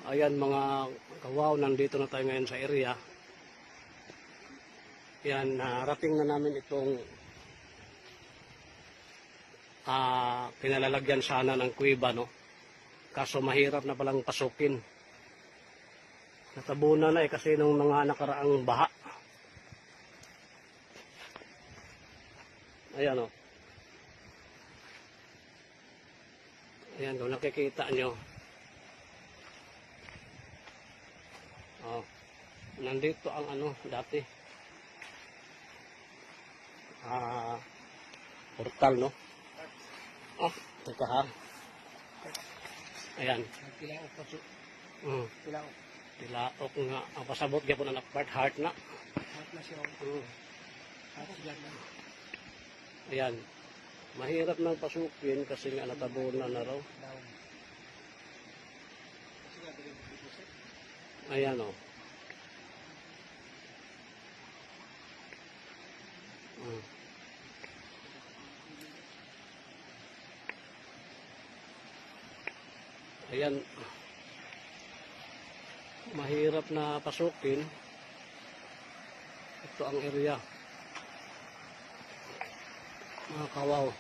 Ayan mga kawaw, nandito na tayo ngayon sa area. Yan, narating na namin itong pinalalagyan sana ng kuweba, no? Kaso mahirap na palang pasukin. Natabunan na kasi nung mga nakaraang baha. Ayan, o. Ayan, kung nakikita nyo. Oh, nandito ang dati. Portal, no? Oh, teka ha. Ayan. Tilaok pa so. Tilaok. Tilaok nga. Ang pasabot niya po na part heart na. Heart na siya. Heart siya na. Ayan. Mahirap nang pasukin kasi nga natabunan na raw. Ayan, o. Ayan. Mahirap na pasukin. Ito ang area. Mga kawaw.